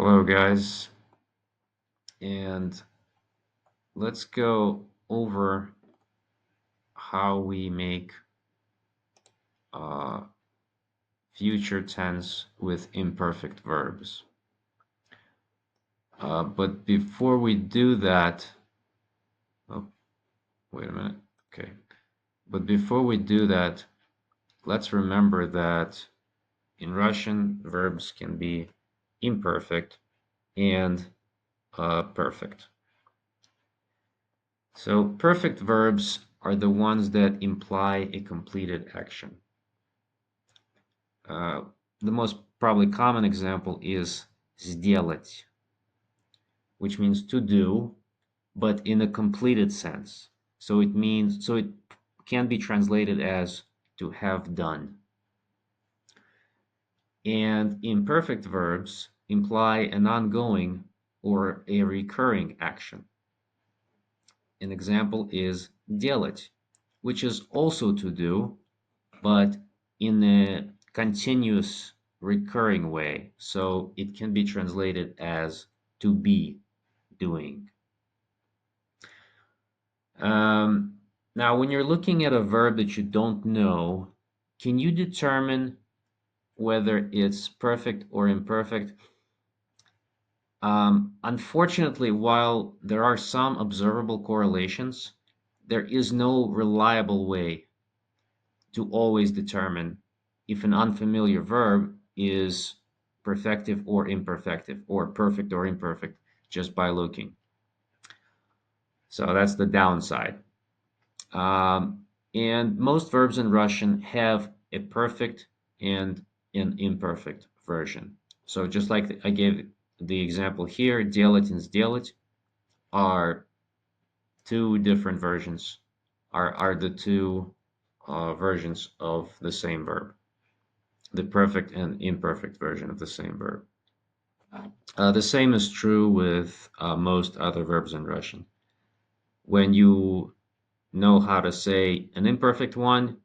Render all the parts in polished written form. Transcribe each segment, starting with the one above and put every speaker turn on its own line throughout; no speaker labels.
Hello, guys, and let's go over how we make uh, future tense with imperfect verbs. But before we do that, oh, wait a minute. Okay. But before we do that, let's remember that in Russian, verbs can be imperfect and perfect. So perfect verbs are the ones that imply a completed action. Uh, the most probably common example is сделать, which means to do, but in a completed sense. So it can be translated as to have done. And imperfect verbs imply an ongoing or a recurring action. An example is делать, which is also to do, but in a continuous recurring way. So it can be translated as to be doing. Um, Now, when you're looking at a verb that you don't know, can you determine whether it's perfect or imperfect? Unfortunately, while there are some observable correlations, there is no reliable way to always determine if an unfamiliar verb is perfective or imperfective, or perfect or imperfect, just by looking. So that's the downside. And most verbs in Russian have a perfect and an imperfect version. So just like I gave the example here, делать and сделать are two different versions, are the two versions of the same verb, the perfect and imperfect version of the same verb. The same is true with most other verbs in Russian. When you know how to say an imperfect one,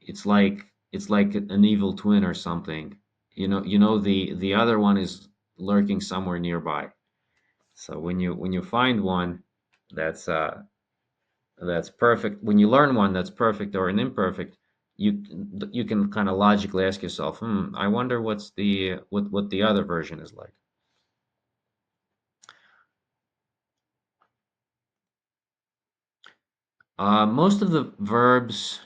it's like an evil twin or something. You know the other one is lurking somewhere nearby. So when you find one that's that's perfect, when you learn one that's perfect or an imperfect, you you can kind of logically ask yourself, I wonder what the other version is like. Most of the verbs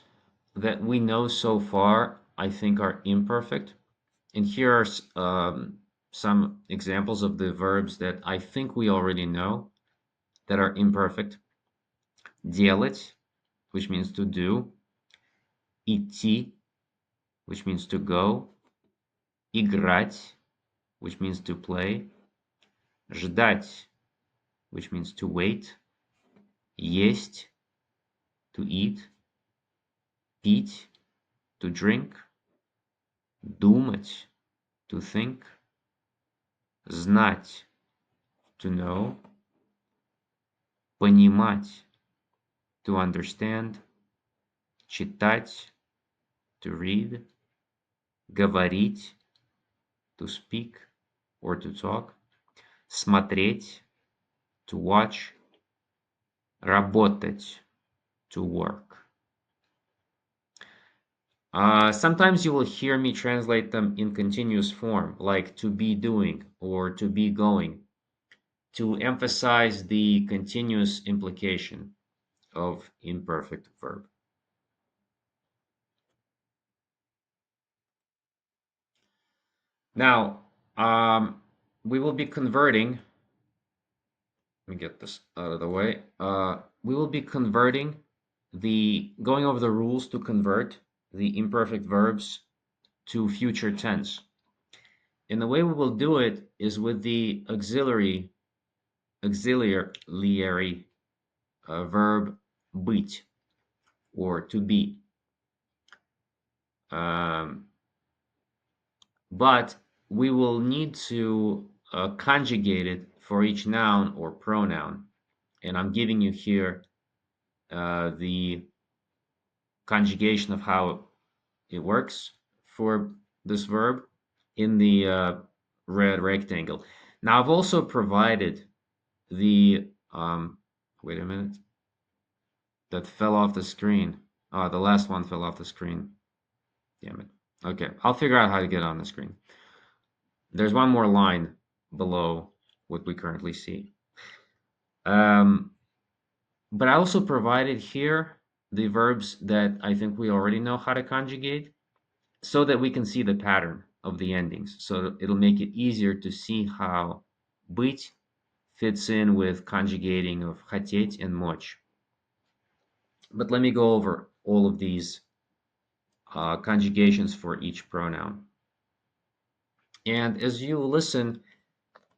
that we know so far, I think, are imperfect. And here are some examples of the verbs that I think we already know that are imperfect. Делать, which means to do. Идти, which means to go. Играть, which means to play. Ждать, which means to wait. Есть, to eat. Пить, to drink. Думать, to think. Знать, to know. Понимать, to understand. Читать, to read. Говорить, to speak or to talk. Смотреть, to watch. Работать, to work. Sometimes you will hear me translate them in continuous form, like to be doing or to be going, to emphasize the continuous implication of imperfect verb. Now, we will be converting, let me get this out of the way. We will be converting going over the rules to convert the imperfect verbs to future tense. And the way we will do it is with the auxiliary verb быть, or to be. Um, but we will need to conjugate it for each noun or pronoun. And I'm giving you here the conjugation of how it works for this verb in the red rectangle. Now I've also provided the wait a minute, that fell off the screen. The last one fell off the screen. Damn it. Okay, I'll figure out how to get on the screen. There's one more line below what we currently see. Um, but I also provided here the verbs that I think we already know how to conjugate so that we can see the pattern of the endings. So it'll make it easier to see how быть fits in with conjugating of хотеть and мочь. But let me go over all of these conjugations for each pronoun. And as you listen,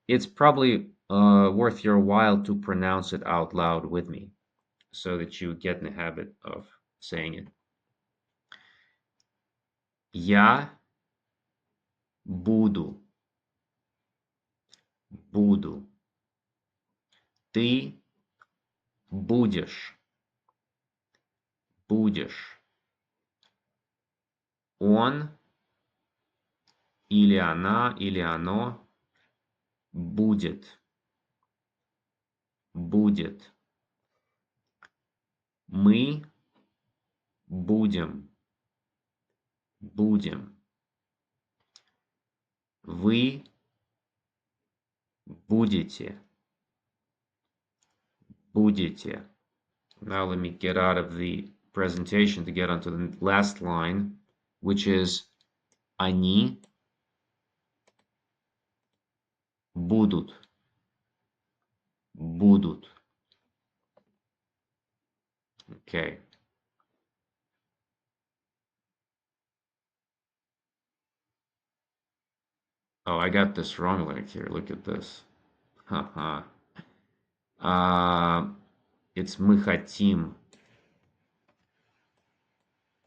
it's probably worth your while to pronounce it out loud with me so that you get in the habit of saying it. Я буду, буду. Ты будешь, будешь. Он или она, или оно будет, будет. Мы будем, будем. Вы будете, будете. Now let me get out of the presentation to get onto the last line, which is они будут, будут. Okay. Oh, I got this wrong like here. Look at this. Haha. It's мы хотим.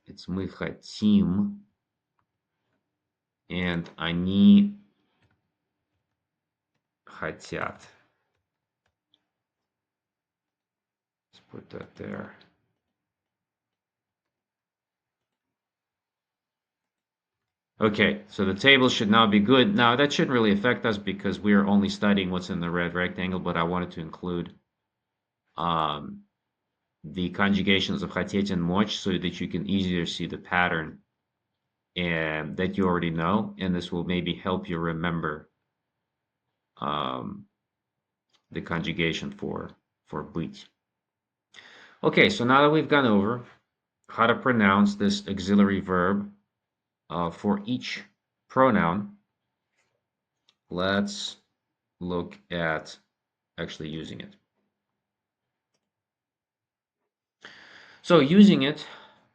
It's мы хотим. And они хотят. Let's put that there. Okay, so the table should now be good. Now, that shouldn't really affect us because we're only studying what's in the red rectangle, but I wanted to include the conjugations of хотеть and мочь so that you can easier see the pattern and that you already know, and this will maybe help you remember the conjugation for быть. Okay, so now that we've gone over how to pronounce this auxiliary verb for each pronoun, let's look at actually using it. So using it,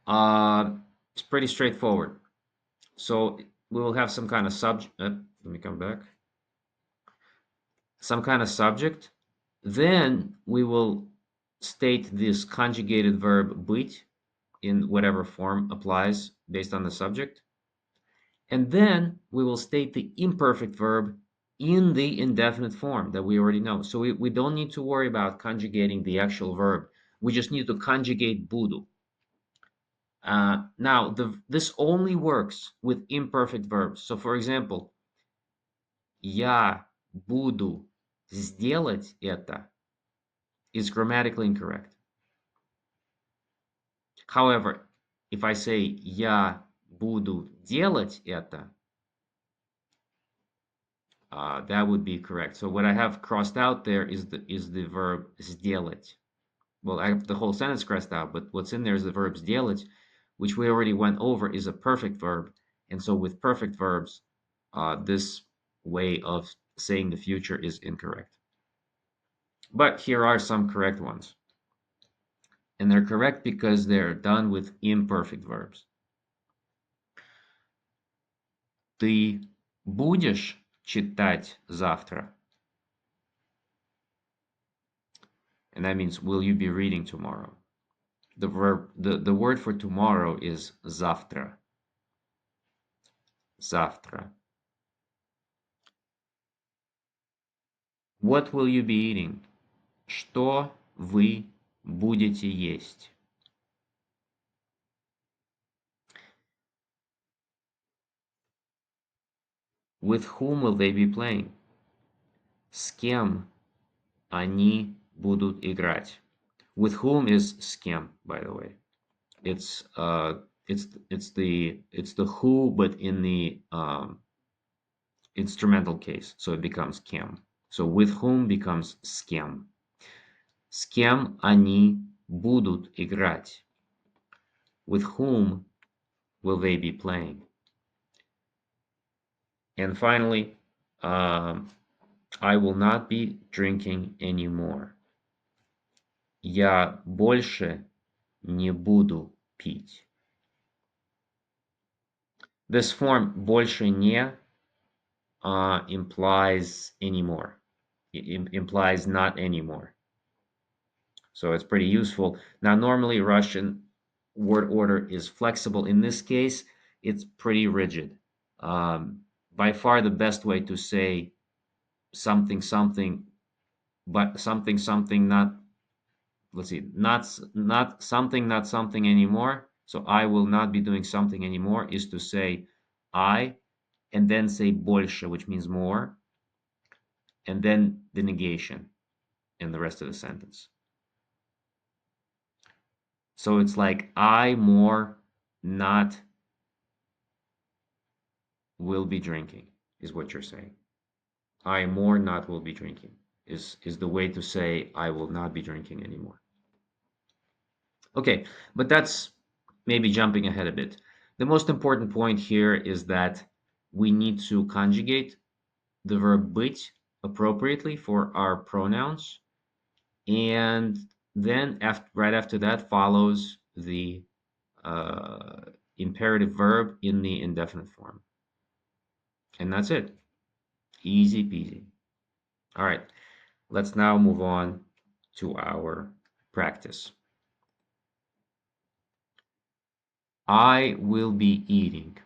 it's pretty straightforward. So we will have some kind of subject. Let me come back. Some kind of subject. Then we will state this conjugated verb быть in whatever form applies based on the subject. And then we will state the imperfect verb in the indefinite form that we already know. So we don't need to worry about conjugating the actual verb. We just need to conjugate буду. Now, this only works with imperfect verbs. So, for example, я буду сделать это is grammatically incorrect. However, if I say я буду делать это, that would be correct. So what I have crossed out there is the verb сделать. Well, I have the whole sentence crossed out, but what's in there is the verb сделать, which we already went over is a perfect verb. And so with perfect verbs, this way of saying the future is incorrect. But here are some correct ones. And they're correct because they're done with imperfect verbs. Ты будешь читать завтра? And that means, will you be reading tomorrow? The word for tomorrow is завтра. Завтра. What will you be eating? Что вы будете есть? With whom will they be playing? С кем они будут играть? With whom is с кем, by the way. It's the who, but in the instrumental case, so it becomes кем. So with whom becomes с кем. С кем они будут играть? With whom will they be playing? And finally, I will not be drinking anymore. Я больше не буду пить. This form больше не implies anymore. It implies not anymore. So it's pretty useful. Now, normally Russian word order is flexible. In this case, it's pretty rigid. By far the best way to say something something, but something something not, let's see, not something not something anymore. So I will not be doing something anymore is to say I and then say больше, which means more, and then the negation in the rest of the sentence. So it's like I more not will be drinking is what you're saying. I more not will be drinking is the way to say I will not be drinking anymore. Okay, but that's maybe jumping ahead a bit. The most important point here is that we need to conjugate the verb быть appropriately for our pronouns, and then right after that follows the uh, imperative verb in the indefinite form. And that's it. Easy peasy. All right, let's now move on to our practice. I will be eating.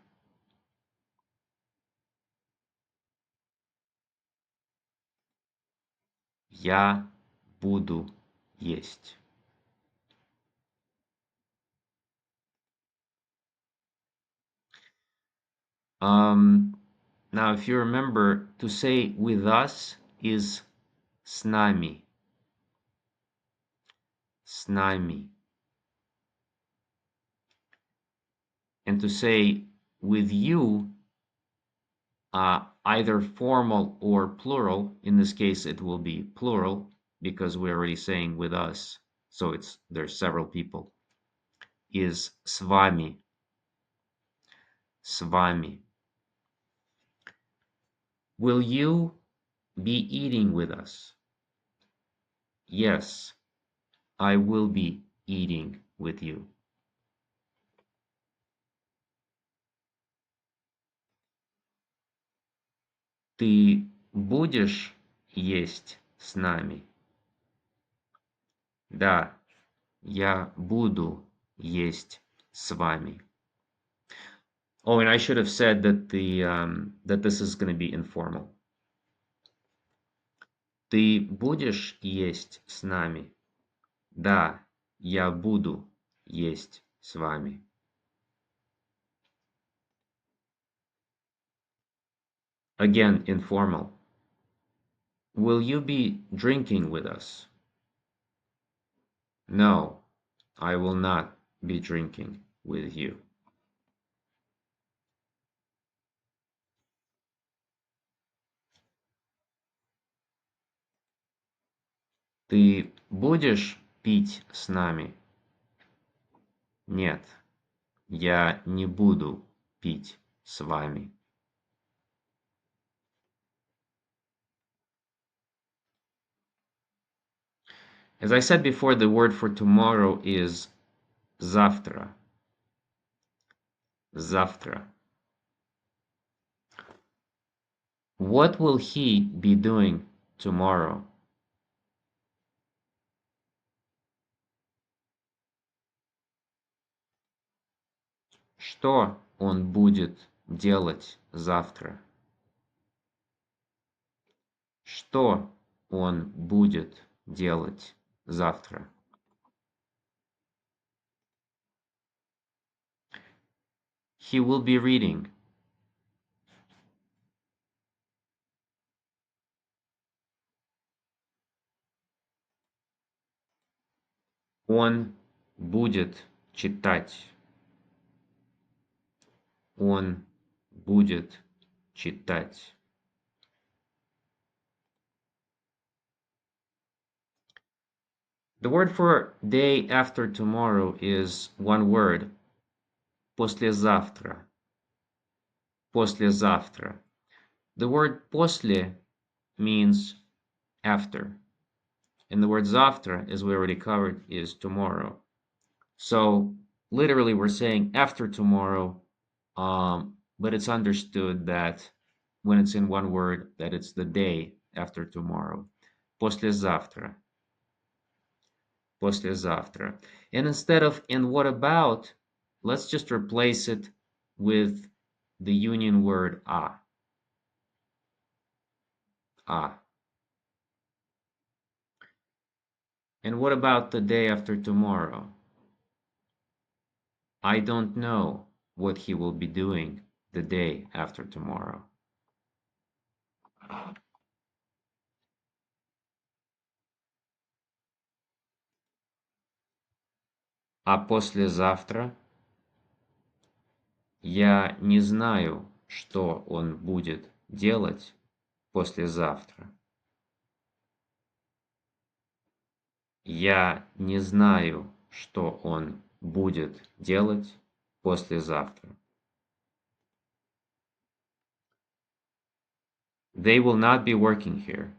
Я буду есть. Now, if you remember, to say with us is с нами. С нами. And to say with you, either formal or plural, in this case it will be plural because we're already saying with us, so there's several people, is с вами. С вами. Will you be eating with us? Yes, I will be eating with you. Ты будешь есть с нами? Да, я буду есть с вами. Oh, and I should have said that this is going to be informal. Ты будешь есть с нами? Да, я буду есть с вами. Again, informal. Will you be drinking with us? No, I will not be drinking with you. Ты будешь пить с нами? Нет, я не буду пить с вами. As I said before, the word for tomorrow is завтра. Завтра. What will he be doing tomorrow? Что он будет делать завтра? Что он будет делать завтра? He will be reading. Он будет читать. Он будет читать. The word for day after tomorrow is one word. Послезавтра. Послезавтра. The word после means after. And the word завтра, as we already covered, is tomorrow. So literally we're saying after tomorrow, but it's understood that when it's in one word, that it's the day after tomorrow. Послезавтра. Послезавтра. And instead of and what about, let's just replace it with the union word a. A. And what about the day after tomorrow? I don't know what he will be doing the day after tomorrow. А послезавтра я не знаю, что он будет делать послезавтра. Я не знаю, что он будет делать послезавтра. They will not be working here.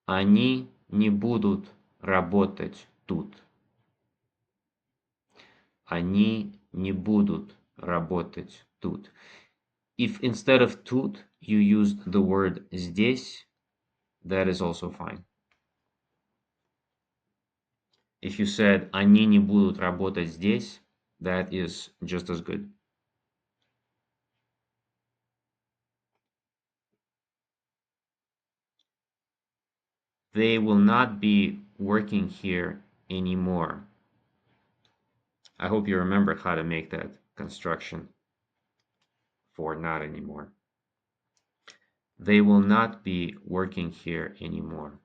Они не будут работать тут. Они не будут работать тут. If instead of тут you used the word здесь, that is also fine. If you said они не будут работать здесь, that is just as good. They will not be working here anymore. I hope you remember how to make that construction for not anymore. They will not be working here anymore.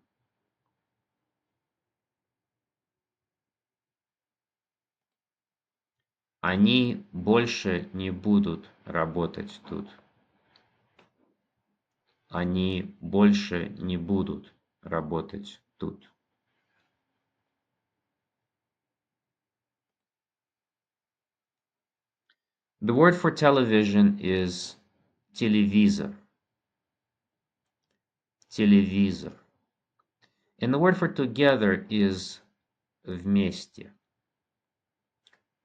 Они больше не будут работать тут. Они больше не будут работать тут. The word for television is телевизор. Телевизор. And the word for together is вместе.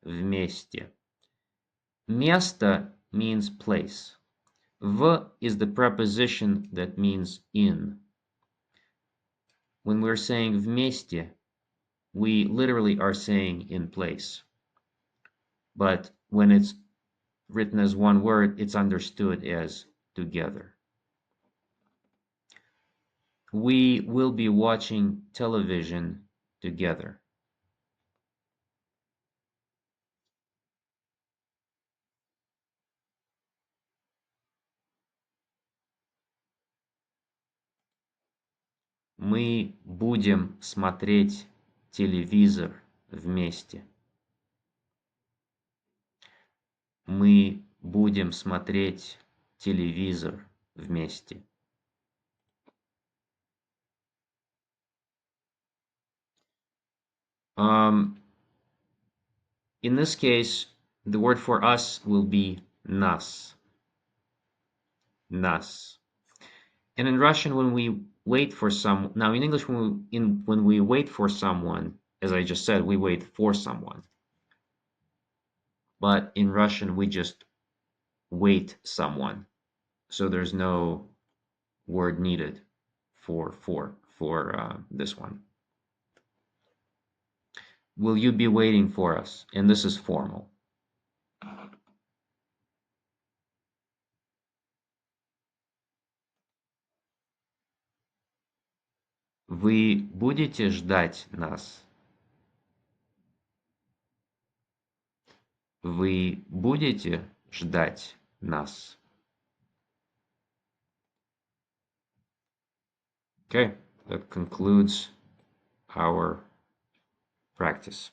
Вместе. Место means place. В is the preposition that means in. When we're saying вместе, we literally are saying in place. But when it's written as one word, it's understood as together. We will be watching television together. Мы будем смотреть телевизор вместе. Мы будем смотреть телевизор вместе. In this case, the word for us will be нас. Нас. And in Russian, when we wait for now in English, when we wait for someone, as I just said, we wait for someone. But in Russian, we just wait someone. So there's no word needed for this one. Will you be waiting for us? And this is formal. Вы будете ждать нас? Вы будете ждать нас. Okay, that concludes our practice.